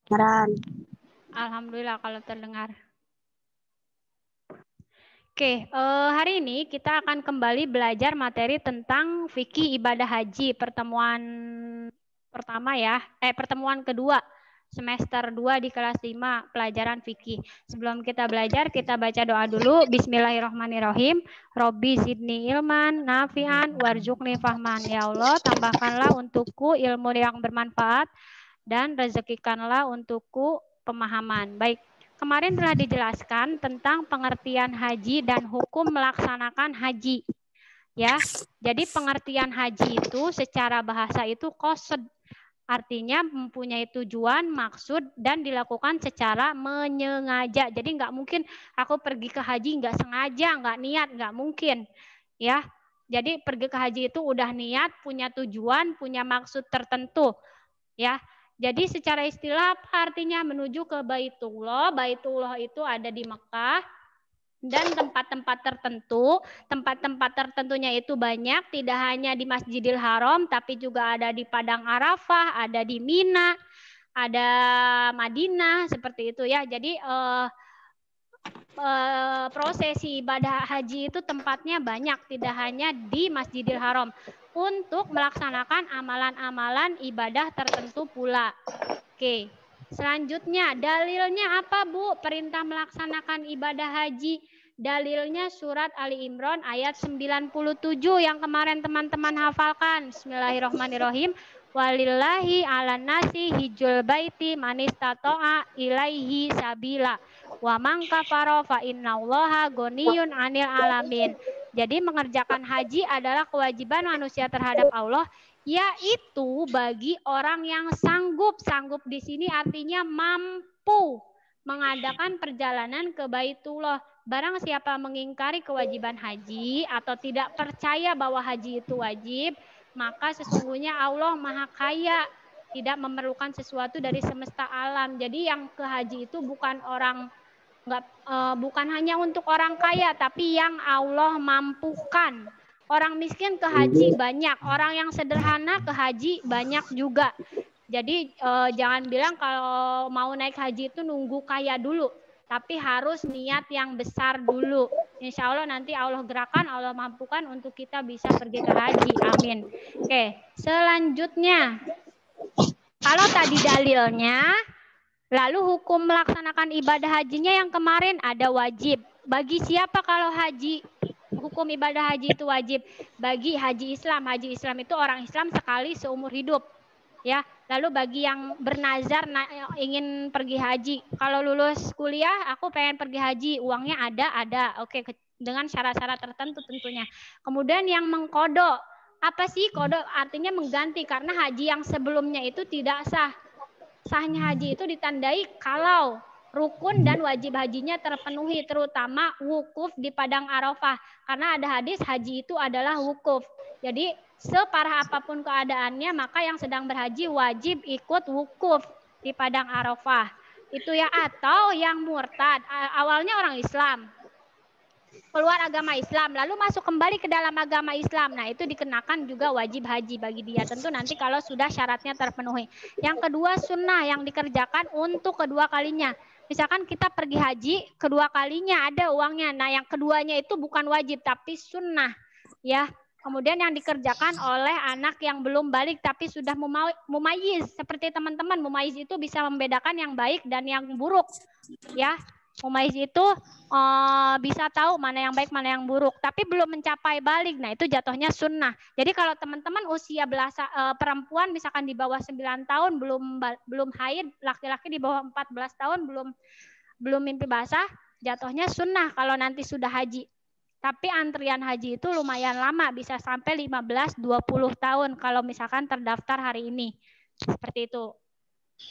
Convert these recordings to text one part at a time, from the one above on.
Kedengaran. Alhamdulillah kalau terdengar. Oke, hari ini kita akan kembali belajar materi tentang fikih ibadah haji pertemuan pertama ya, pertemuan kedua semester 2 di kelas 5 pelajaran fikih. Sebelum kita belajar, kita baca doa dulu. Bismillahirrahmanirrahim. Robbi zidni ilman nafi'an warzuqni fahman. Ya Allah, tambahkanlah untukku ilmu yang bermanfaat dan rezekikanlah untukku pemahaman. Baik, kemarin telah dijelaskan tentang pengertian haji dan hukum melaksanakan haji. Ya, jadi pengertian haji itu secara bahasa itu qasd. Artinya mempunyai tujuan, maksud, dan dilakukan secara menyengaja. Jadi nggak mungkin aku pergi ke haji nggak sengaja, nggak niat, nggak mungkin. Ya, jadi pergi ke haji itu udah niat, punya tujuan, punya maksud tertentu. Ya, jadi secara istilah apa artinya menuju ke Baitullah. Baitullah itu ada di Mekah. Dan tempat-tempat tertentunya itu banyak, tidak hanya di Masjidil Haram, tapi juga ada di Padang Arafah, ada di Mina, ada Madinah, seperti itu ya. Jadi prosesi ibadah haji itu tempatnya banyak, tidak hanya di Masjidil Haram. Untuk melaksanakan amalan-amalan ibadah tertentu pula. Oke, selanjutnya dalilnya apa Bu? Perintah melaksanakan ibadah haji. Dalilnya surat Ali Imran ayat 97 yang kemarin teman-teman hafalkan. Bismillahirrahmanirrahim. Walillahi ala nasi hijul baiti manistato'a ilaihi sabila. Wa man kafara fa innallaha ghaniyun 'anil alamin. Jadi mengerjakan haji adalah kewajiban manusia terhadap Allah, yaitu bagi orang yang sanggup. Sanggup di sini artinya mampu mengadakan perjalanan ke Baitullah. Barang siapa mengingkari kewajiban haji atau tidak percaya bahwa haji itu wajib, maka sesungguhnya Allah Maha Kaya, tidak memerlukan sesuatu dari semesta alam. Jadi yang ke haji itu bukan bukan hanya untuk orang kaya, tapi yang Allah mampukan. Orang miskin ke haji banyak, orang yang sederhana ke haji banyak juga. Jadi jangan bilang kalau mau naik haji itu nunggu kaya dulu, tapi harus niat yang besar dulu. Insya Allah nanti Allah gerakan, Allah mampukan untuk kita bisa pergi ke haji. Amin. Oke, selanjutnya kalau tadi dalilnya, lalu hukum melaksanakan ibadah hajinya yang kemarin ada wajib. Bagi siapa kalau haji? Hukum ibadah haji itu wajib bagi haji Islam. Haji Islam itu orang Islam sekali seumur hidup. Ya, lalu bagi yang bernazar ingin pergi haji, kalau lulus kuliah aku pengen pergi haji, uangnya ada, oke, dengan syarat-syarat tertentu tentunya. Kemudian yang mengkodok, apa sih kodok? Artinya mengganti, karena haji yang sebelumnya itu tidak sah. Sahnya haji itu ditandai kalau rukun dan wajib hajinya terpenuhi, terutama wukuf di Padang Arafah. Karena ada hadis haji itu adalah wukuf. Jadi separah apapun keadaannya, maka yang sedang berhaji wajib ikut wukuf di Padang Arafah. Itu ya, atau yang murtad, awalnya orang Islam, keluar agama Islam, lalu masuk kembali ke dalam agama Islam. Nah, itu dikenakan juga wajib haji bagi dia. Tentu nanti kalau sudah syaratnya terpenuhi. Yang kedua, sunnah yang dikerjakan untuk kedua kalinya. Misalkan kita pergi haji, kedua kalinya ada uangnya. Nah, yang keduanya itu bukan wajib, tapi sunnah. Ya. Kemudian yang dikerjakan oleh anak yang belum balik tapi sudah mumayyiz. Seperti teman-teman, mumayyiz itu bisa membedakan yang baik dan yang buruk. Ya. Mumayyiz itu bisa tahu mana yang baik, mana yang buruk, tapi belum mencapai balik. Nah, itu jatuhnya sunnah. Jadi kalau teman-teman usia perempuan misalkan di bawah 9 tahun belum haid, laki-laki di bawah 14 tahun belum mimpi basah, jatuhnya sunnah kalau nanti sudah haji. Tapi antrian haji itu lumayan lama, bisa sampai 15-20 tahun kalau misalkan terdaftar hari ini. Seperti itu.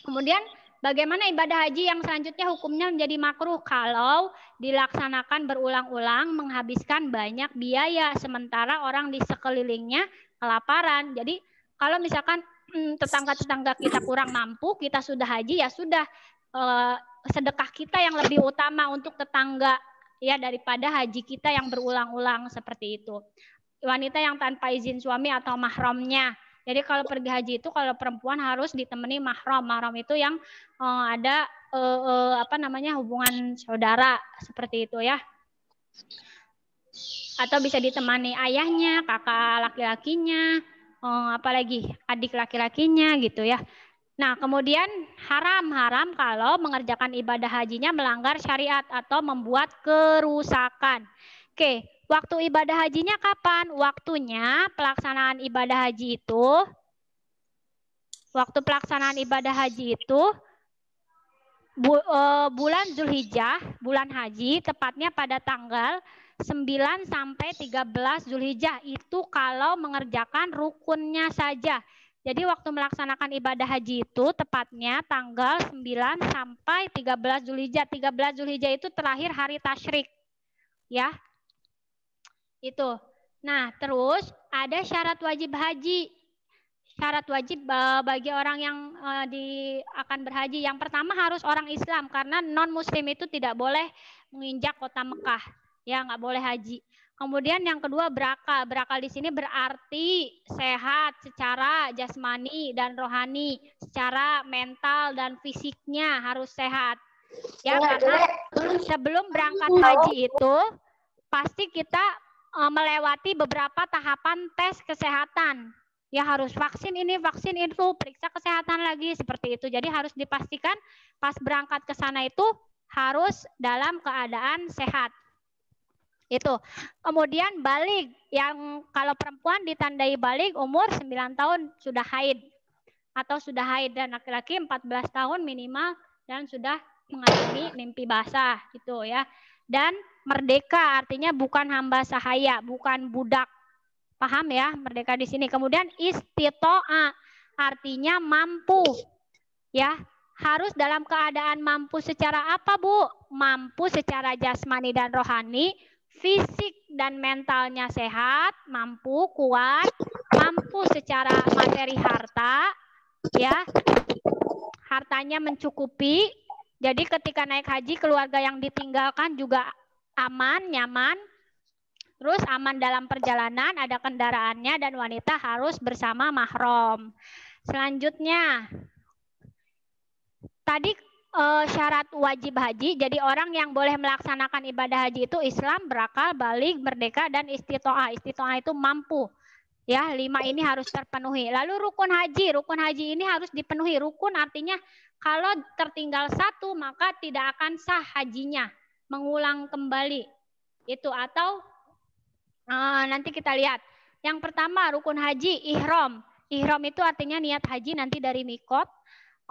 Kemudian bagaimana ibadah haji yang selanjutnya hukumnya menjadi makruh kalau dilaksanakan berulang-ulang, menghabiskan banyak biaya sementara orang di sekelilingnya kelaparan. Jadi kalau misalkan tetangga-tetangga kita kurang mampu, kita sudah haji, ya sudah, sedekah kita yang lebih utama untuk tetangga ya daripada haji kita yang berulang-ulang seperti itu. Wanita yang tanpa izin suami atau mahramnya, Jadi kalau pergi haji itu kalau perempuan harus ditemani mahram. Mahram itu yang ada hubungan saudara seperti itu ya. Atau bisa ditemani ayahnya, kakak laki-lakinya, apalagi adik laki-lakinya gitu ya. Nah, kemudian haram kalau mengerjakan ibadah hajinya melanggar syariat atau membuat kerusakan. Oke, waktu ibadah hajinya kapan? Waktunya pelaksanaan ibadah haji itu, waktu pelaksanaan ibadah haji itu bulan Zulhijjah, bulan haji, tepatnya pada tanggal 9 sampai 13 Zulhijjah. Itu kalau mengerjakan rukunnya saja. Jadi waktu melaksanakan ibadah haji itu tepatnya tanggal 9 sampai 13 Zulhijjah. 13 Zulhijjah itu terakhir hari tasyrik. Ya. Itu. Nah, terus ada syarat wajib haji. Syarat wajib bagi orang yang akan berhaji. Yang pertama harus orang Islam karena non Muslim itu tidak boleh menginjak kota Mekah, ya nggak boleh haji. Kemudian yang kedua berakal. Berakal di sini berarti sehat secara jasmani dan rohani, secara mental dan fisiknya harus sehat. Ya karena sebelum berangkat haji itu pasti kita melewati beberapa tahapan tes kesehatan. Ya harus vaksin ini, vaksin itu, periksa kesehatan lagi seperti itu. Jadi harus dipastikan pas berangkat ke sana itu harus dalam keadaan sehat. Itu. Kemudian balik, yang kalau perempuan ditandai balik umur 9 tahun sudah haid atau sudah haid, dan laki-laki 14 tahun minimal dan sudah mengalami mimpi basah gitu ya. Dan merdeka artinya bukan hamba sahaya, bukan budak. Paham ya, merdeka di sini. Kemudian istito'a artinya mampu. Ya, harus dalam keadaan mampu secara apa, Bu? Mampu secara jasmani dan rohani, fisik dan mentalnya sehat, mampu, kuat, mampu secara materi harta, ya. Hartanya mencukupi. Jadi ketika naik haji keluarga yang ditinggalkan juga aman, nyaman. Terus aman dalam perjalanan, ada kendaraannya, dan wanita harus bersama mahram. Selanjutnya, tadi syarat wajib haji, jadi orang yang boleh melaksanakan ibadah haji itu Islam, berakal, baligh, merdeka, dan istitoah. Istitoah itu mampu. Ya, 5 ini harus terpenuhi. Lalu rukun haji ini harus dipenuhi. Rukun artinya kalau tertinggal 1 maka tidak akan sah hajinya, mengulang kembali. Itu atau nanti kita lihat. Yang pertama rukun haji ihram. Ihram itu artinya niat haji nanti dari mikot.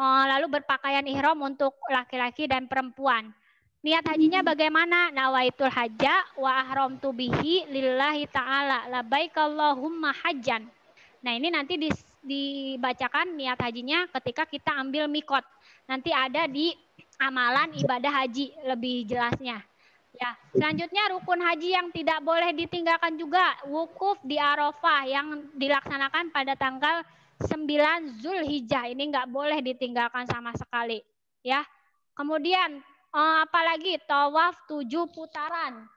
Lalu berpakaian ihram untuk laki-laki dan perempuan. Niat hajinya bagaimana? Nawaitul hajja wa ahramtu bihi lillahi ta'ala labbaik Allahumma hajjan. Nah, ini nanti dibacakan niat hajinya ketika kita ambil mikot. Nanti ada di amalan ibadah haji lebih jelasnya. Ya, selanjutnya rukun haji yang tidak boleh ditinggalkan juga wukuf di Arafah yang dilaksanakan pada tanggal 9 Zulhijjah. Ini nggak boleh ditinggalkan sama sekali. Ya, kemudian apalagi tawaf 7 putaran.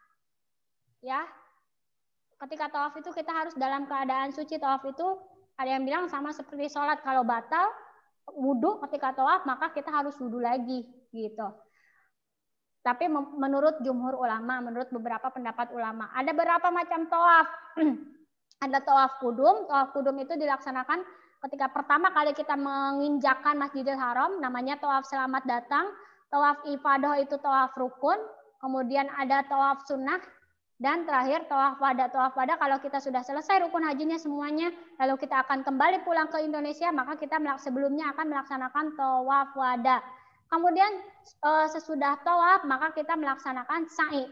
Ya, ketika tawaf itu kita harus dalam keadaan suci. Tawaf itu ada yang bilang sama seperti sholat, kalau batal wudhu ketika tawaf maka kita harus wudhu lagi gitu. Tapi menurut jumhur ulama, menurut beberapa pendapat ulama, ada beberapa macam tawaf. Ada tawaf kudum. Tawaf kudum itu dilaksanakan ketika pertama kali kita menginjakkan Masjidil Haram, namanya tawaf selamat datang. Tawaf ifadah itu tawaf rukun. Kemudian ada tawaf sunnah. Dan terakhir tawaf wada. Tawaf wada kalau kita sudah selesai rukun hajinya semuanya, lalu kita akan kembali pulang ke Indonesia, maka kita sebelumnya akan melaksanakan tawaf wada. Kemudian sesudah tawaf maka kita melaksanakan sa'i.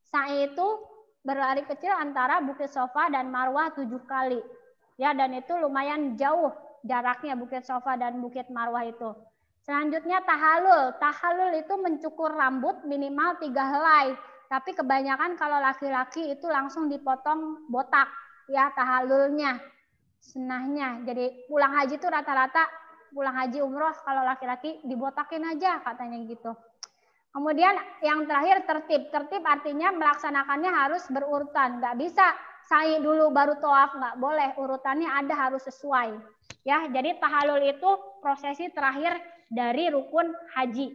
Sa'i itu berlari kecil antara Bukit Sofa dan Marwah 7 kali. Ya, dan itu lumayan jauh jaraknya Bukit Sofa dan Bukit Marwah itu. Selanjutnya tahalul. Tahalul itu mencukur rambut minimal 3 helai. Tapi kebanyakan kalau laki-laki itu langsung dipotong botak. Ya, tahalulnya, senahnya. Jadi pulang haji itu rata-rata pulang haji umroh kalau laki-laki dibotakin aja katanya gitu. Kemudian yang terakhir tertib. Tertib artinya melaksanakannya harus berurutan. Nggak bisa sa'i dulu baru tawaf, nggak boleh. Urutannya ada, harus sesuai. Ya, jadi tahallul itu prosesi terakhir dari rukun haji.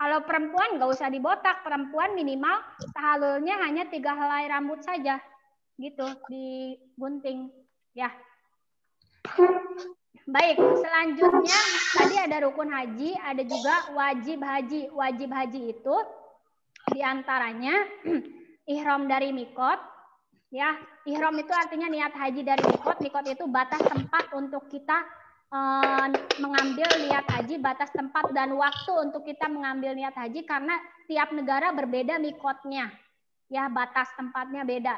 Kalau perempuan nggak usah dibotak, perempuan minimal tahallulnya hanya 3 helai rambut saja, gitu, digunting. Ya. Baik, selanjutnya tadi ada rukun haji, ada juga wajib haji. Wajib haji itu diantaranya ihram dari mikot. Ya, ihram itu artinya niat haji dari mikot. Mikot itu batas tempat untuk kita mengambil niat haji, batas tempat dan waktu untuk kita mengambil niat haji, karena tiap negara berbeda mikotnya. Ya, batas tempatnya beda.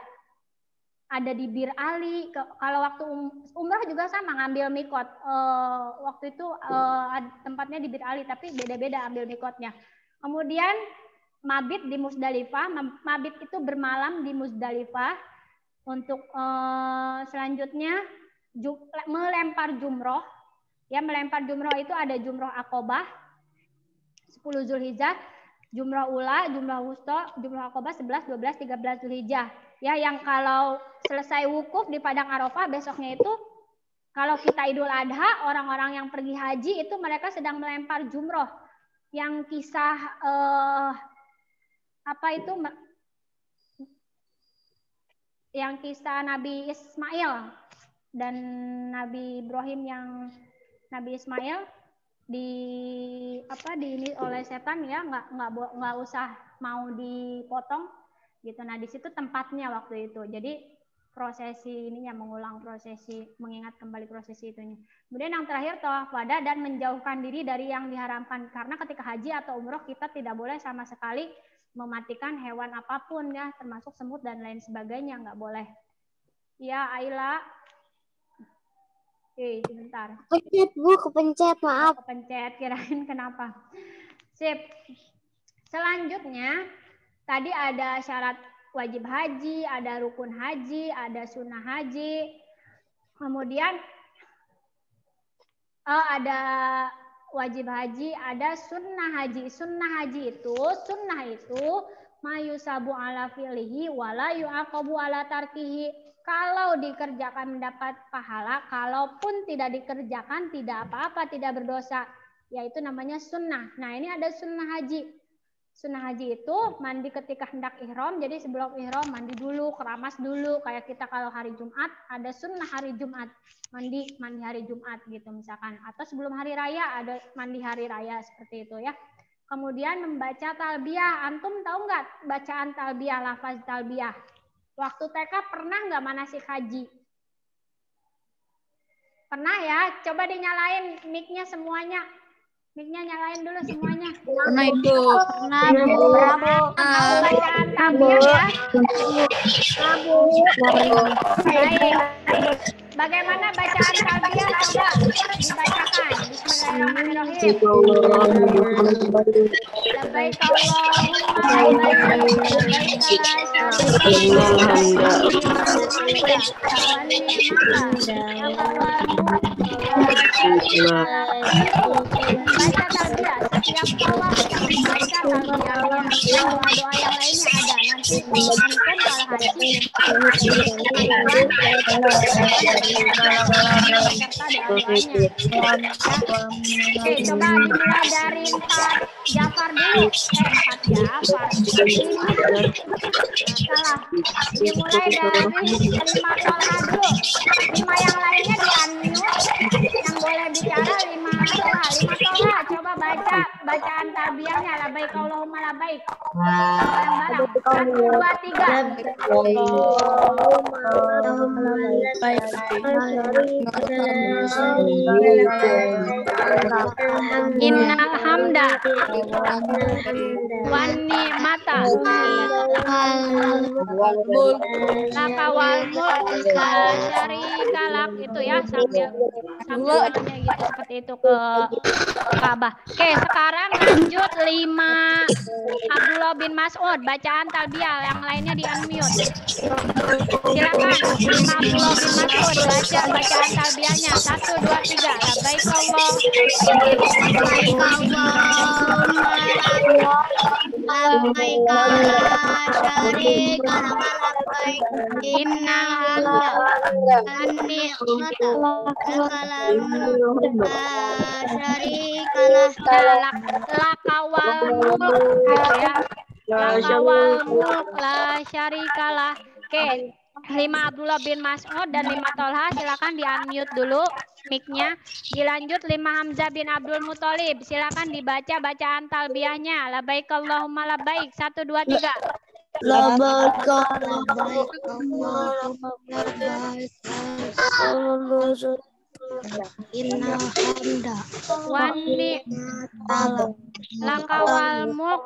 Ada di Bir Ali. Kalau waktu umrah juga sama, ngambil mikot. Waktu itu tempatnya di Bir Ali, tapi beda-beda ambil mikotnya. Kemudian mabit di Musdalifah. Mabit itu bermalam di Musdalifah. Untuk selanjutnya melempar jumroh. Ya, melempar jumroh itu ada jumroh Aqobah 10 Zulhijjah, jumroh Ula, jumroh Wusta, jumroh Aqobah 11, 12, 13 Zulhijjah. Ya, yang kalau selesai wukuf di Padang Arafah besoknya itu, kalau kita Idul Adha, orang-orang yang pergi haji itu mereka sedang melempar jumroh. Yang kisah yang kisah Nabi Ismail dan Nabi Ibrahim, yang Nabi Ismail ini oleh setan, ya, nggak usah mau dipotong gitu. Nah, di situ tempatnya waktu itu. Jadi prosesi ininya mengulang prosesi, mengingat kembali prosesi itunya. Kemudian yang terakhir tawaf wada dan menjauhkan diri dari yang diharamkan, karena ketika haji atau umroh kita tidak boleh sama sekali mematikan hewan apapun, ya, termasuk semut dan lain sebagainya, nggak boleh. Ya, Aila. Sebentar. Kepencet, Bu, kepencet, maaf. Kepencet, kirain kenapa. Sip. Selanjutnya, tadi ada syarat wajib haji, ada rukun haji, ada sunnah haji. Kemudian ada wajib haji, ada sunnah haji. Sunnah itu mayusabu ala fi'lihi wala yu'aqabu ala tarkihi. Kalau dikerjakan mendapat pahala, kalaupun tidak dikerjakan tidak apa-apa, tidak berdosa. Yaitu namanya sunnah. Nah, ini ada sunnah haji. Sunnah haji itu mandi ketika hendak ihram. Jadi sebelum ihram mandi dulu, keramas dulu. Kayak kita kalau hari Jumat, ada sunnah hari Jumat. Mandi hari Jumat gitu misalkan. Atau sebelum hari raya ada mandi hari raya, seperti itu, ya. Kemudian membaca talbiyah. Antum tahu nggak bacaan talbiyah, lafaz talbiyah? Waktu TK pernah nggak manasik haji? Pernah, ya? Coba dinyalain mic-nya semuanya. Mic-nya nyalain dulu semuanya. Pernah, Ibu. Pernah, Bu. Tahu bacaan talbiyah, ya? Baik. Bagaimana bacaan talbiyah? Coba dibacakan. Bismillahirrahmanirrahim. Labbaik Allahumma baca talbiyah setiap tawaf, baca talbiyahnya. Doa yang lainnya ada nanti antum kalau haji Oke, coba dimulai dari 4 Jafar dulu. 4 Jafar. Salah. Dimulai dari 5 Tolha dulu. 5 yang lainnya di unmute. Yang boleh bicara 5 Tolha. 5 Tolha, coba baca bacaan talbiyahnya. Labbaik Allahumma labbaik. Bareng-bareng. 1, 2, 3. Innal hamda wan ni'mata laka wal mulk la syarika lak, itu ya, sambil gitu seperti itu ke Ka'bah. Oke, sekarang lanjut 5 Abdullah bin Mas'ud, bacaan talbiyah, yang lainnya di unmute. Silakan 5 Abdullah bin Mas'ud baca bacaan talbiyahnya. 1, 2, 3. Labbaik Allah. labbaika la syarika laka labbaik innal hamda wan ni'mata lakal mulk la syarika lah. Lakawal mulk gitu ya. Lakawal mulk la syarikalah. Oke, 5 Abdullah bin Mas'ud dan 5 Tolha silakan di-unmute dulu mic-nya. Dilanjut 5 Hamzah bin Abdul Muthalib. Silakan dibaca bacaan talbiyahnya. Labbaik Allahumma labbaik. 1 2 3. Labbaik Allahumma labbaik innal hamda Wan ni'mata lakawal mulk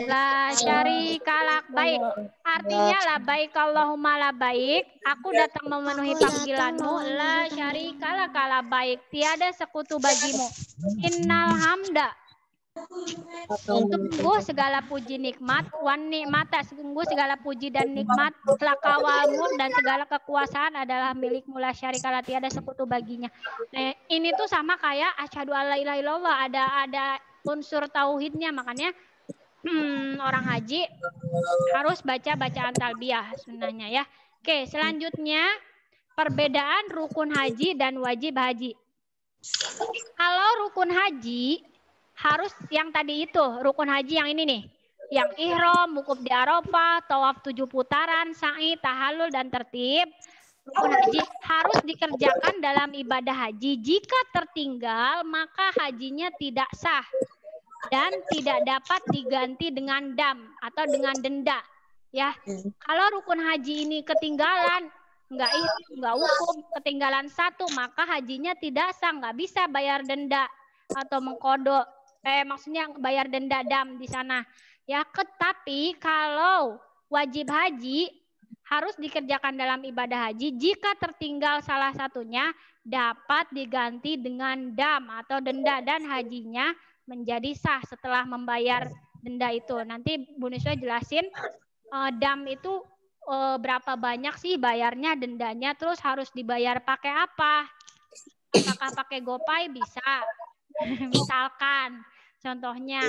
la syarikalak. Baik, artinya labbaik Allahumma labbaik, aku datang memenuhi panggilanmu, la syarikalak labbaik, tiada sekutu bagimu, innal hamda, sungguh segala puji nikmat, wan nikmata, sungguh segala puji dan nikmat, lakawal mulk, dan segala kekuasaan adalah milikmu, la syarikalah, tiada sekutu baginya. Nah, ini tuh sama kayak asyhadu alla ilaha illallah, ada unsur tauhidnya, makanya orang haji harus baca bacaan talbiyah sunnahnya ya. Oke, selanjutnya perbedaan rukun haji dan wajib haji. Kalau rukun haji harus yang tadi itu, rukun haji yang ini nih, yang ihram, wukuf di Arafah, tawaf 7 putaran, sa'i, tahallul, dan tertib. Rukun haji harus dikerjakan dalam ibadah haji. Jika tertinggal, maka hajinya tidak sah dan tidak dapat diganti dengan dam atau dengan denda. Ya, kalau rukun haji ini ketinggalan, nggak wukuf, ketinggalan 1, maka hajinya tidak sah, nggak bisa bayar denda atau mengkodok. Maksudnya bayar denda dam di sana. Ya, tetapi kalau wajib haji harus dikerjakan dalam ibadah haji. Jika tertinggal salah satunya dapat diganti dengan dam atau denda dan hajinya menjadi sah setelah membayar denda itu. Nanti Bu Niswa jelasin dam itu berapa banyak sih bayarnya, dendanya, terus harus dibayar pakai apa? Apakah pakai GoPay? Bisa. Misalkan contohnya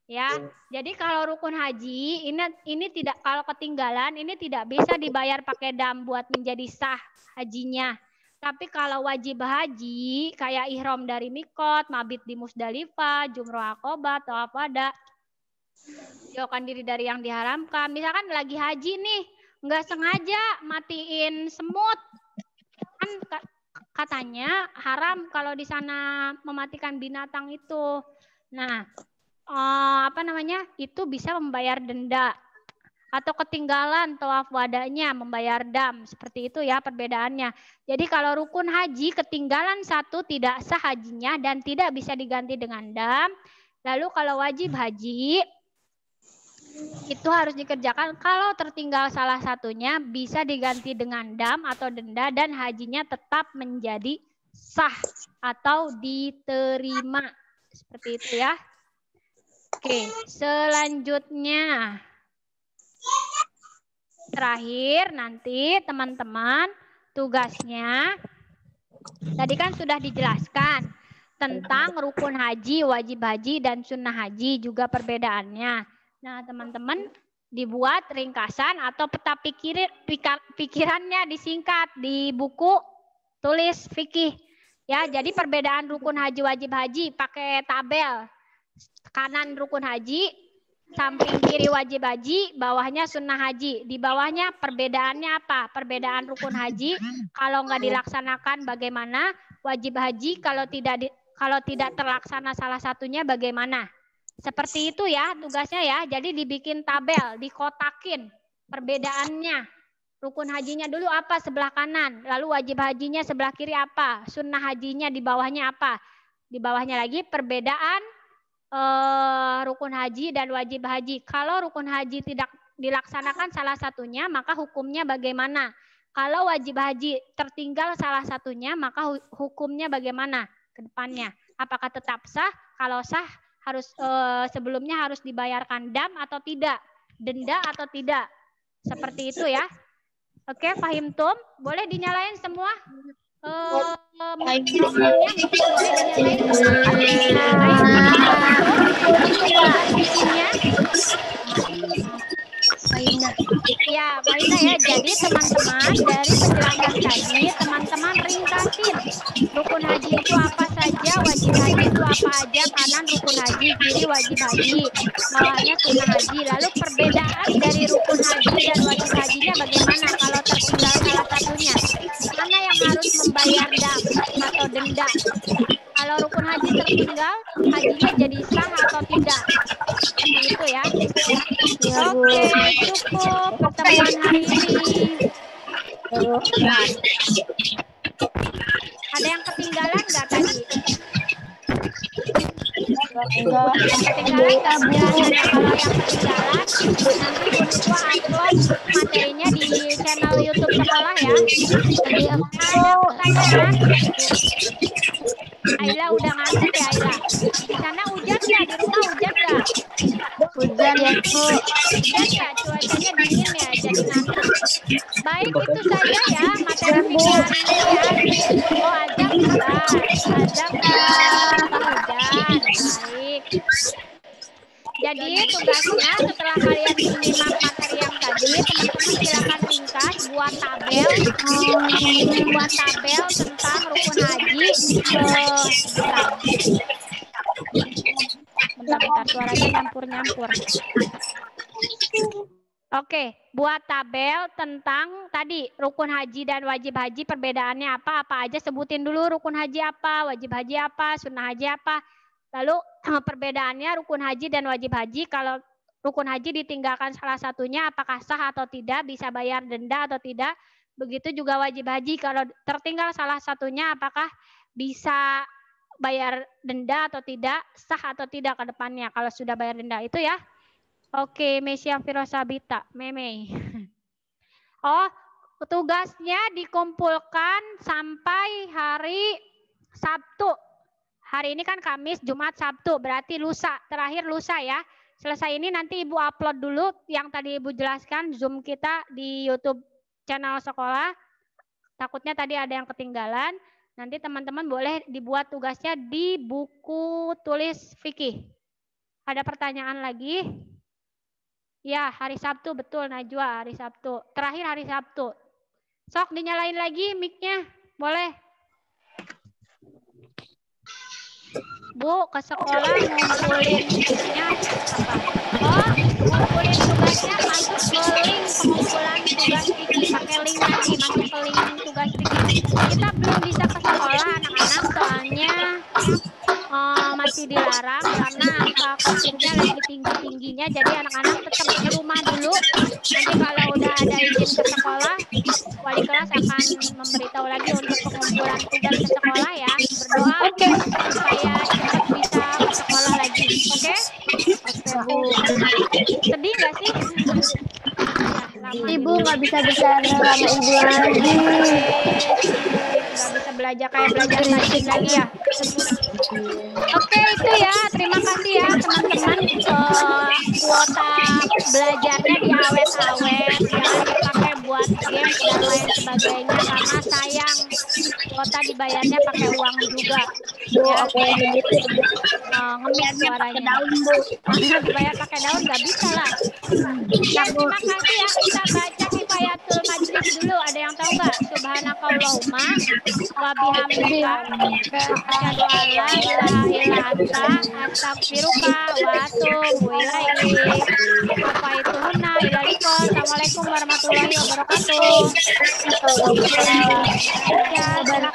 ya. Jadi kalau rukun haji ini tidak, kalau ketinggalan ini tidak bisa dibayar pakai dam buat menjadi sah hajinya. Tapi kalau wajib haji kayak ihram dari mikot, mabit di Musdalifah, jumroh Aqobah, tawaf wada, jauhkan diri dari yang diharamkan. Misalkan lagi haji nih, nggak sengaja matiin semut, kan katanya haram kalau di sana mematikan binatang itu. Nah, itu bisa membayar denda, atau ketinggalan tawaf wadanya membayar dam, seperti itu ya perbedaannya. Jadi kalau rukun haji ketinggalan 1 tidak sah hajinya dan tidak bisa diganti dengan dam. Lalu kalau wajib haji itu harus dikerjakan, kalau tertinggal salah satunya bisa diganti dengan dam atau denda dan hajinya tetap menjadi sah atau diterima. Seperti itu ya. Oke, selanjutnya terakhir nanti teman-teman tugasnya tadi kan sudah dijelaskan tentang rukun haji, wajib haji, dan sunnah haji juga perbedaannya. Nah, teman-teman dibuat ringkasan atau peta pikirannya disingkat di buku tulis fikih. Ya, jadi perbedaan rukun haji, wajib haji pakai tabel. Kanan rukun haji, samping kiri wajib haji, bawahnya sunnah haji. Di bawahnya perbedaannya apa? Perbedaan rukun haji kalau nggak dilaksanakan bagaimana? Wajib haji kalau tidak terlaksana salah satunya bagaimana? Seperti itu ya tugasnya ya. Jadi dibikin tabel, dikotakin perbedaannya. Rukun hajinya dulu apa sebelah kanan, lalu wajib hajinya sebelah kiri apa, sunnah hajinya di bawahnya apa. Di bawahnya lagi perbedaan rukun haji dan wajib haji. Kalau rukun haji tidak dilaksanakan salah satunya, maka hukumnya bagaimana? Kalau wajib haji tertinggal salah satunya, maka hukumnya bagaimana ke depannya? Apakah tetap sah? Kalau sah harus sebelumnya harus dibayarkan dam atau tidak? Denda atau tidak? Seperti itu ya. Oke, paham Tum? Boleh dinyalain semua? Mikrofonnya boleh dinyalain. Jadi teman-teman dari penjelasan tadi, teman-teman ringkasin rukun haji itu apa saja, wajib haji itu apa aja, kanan rukun haji, kiri wajib haji, bawahnya sunnah haji. Lalu perbedaan dari rukun haji dan wajib hajinya bagaimana kalau tertinggal salah satunya? Mana yang harus membayar dam atau denda? Kalau rukun haji tertinggal, hajinya jadi sah atau tidak? Seperti itu ya. Oke, cukup pertemuan hari ini. Ada yang ketinggalan nggak tadi? Ketinggalan nggak penjelasannya? Kalau yang ketinggalan, nanti Bu Nutwa upload materinya di channel YouTube sekolah ya. Ada pertanyaan? Aila udah ngantuk ya Aila? Di sana hujan nggak? Di rumah hujan nggak? Hujan ya Bu. Hujan ya, cuacanya dingin ya, jadi ngantuk. Baik, itu saja ya materi minggu hari ini ya. Oh, azab bentar. Azab hujan. Baik. Jadi tugasnya setelah kalian menyimak materi yang tadi, teman-teman silakan ringkas buat tabel tentang rukun haji. Bentar, suaranya nyampur-nyampur. Oke, buat tabel tentang tadi rukun haji dan wajib haji, perbedaannya apa aja, sebutin dulu rukun haji apa, wajib haji apa, sunnah haji apa. Lalu perbedaannya rukun haji dan wajib haji, kalau rukun haji ditinggalkan salah satunya apakah sah atau tidak, bisa bayar denda atau tidak. Begitu juga wajib haji, kalau tertinggal salah satunya apakah bisa bayar denda atau tidak, sah atau tidak ke depannya kalau sudah bayar denda itu ya. Oke, Mesia Firosabita, Meme. Oh, tugasnya dikumpulkan sampai hari Sabtu. Hari ini kan Kamis, Jumat, Sabtu, berarti lusa, terakhir lusa ya. Selesai ini nanti Ibu upload dulu yang tadi Ibu jelaskan Zoom kita di YouTube channel sekolah. Takutnya tadi ada yang ketinggalan. Nanti teman-teman boleh dibuat tugasnya di buku tulis fikih. Ada pertanyaan lagi? Ya, hari Sabtu, betul Najwa, hari Sabtu. Terakhir hari Sabtu. Sok dinyalain lagi mic-nya, boleh. Bu, ke sekolah ngumpulin tugasnya apa? Oh, ngumpulin tugasnya masuk ke link pengumpulan tugas fikih. Pakai link tadi, masuk ke link tugas fikih. Kita belum bisa ke sekolah anak-anak soalnya masih dilarang karena angka COVID-nya lagi tinggi-tingginya. Jadi anak-anak tetap di rumah dulu. Nanti kalau udah ada izin ke sekolah, wali kelas akan memberitahu lagi untuk pengumpulan tugas ke sekolah ya. Berdoa supaya cepat bisa ke sekolah lagi. Oke? Oke, Bu. Sedih nggak sih? Ibu nggak bisa bicara lama Ibu lagi. Nggak bisa belajar kayak belajar tajwid lagi ya. Oke, itu ya. Terima kasih ya teman-teman. Kuota belajarnya diawet-awet, jangan dipakai buat game dan lain sebagainya karena sayang. Kuota dibayarnya pakai uang juga. Ya. Ngemis suaranya. Dibayar pakai daun nggak bisa lah. Ya, terima kasih ya. Kita baca Kifayatul Majlis dulu. Ada yang tahu nggak? Subhanakallahumma wa bihamdika asyhadu an la ilaha illa anta astaghfiruka wa atubu ilaik. Afaituhunna ila liqa. Assalamualaikum warahmatullahi wabarakatuh. Ya,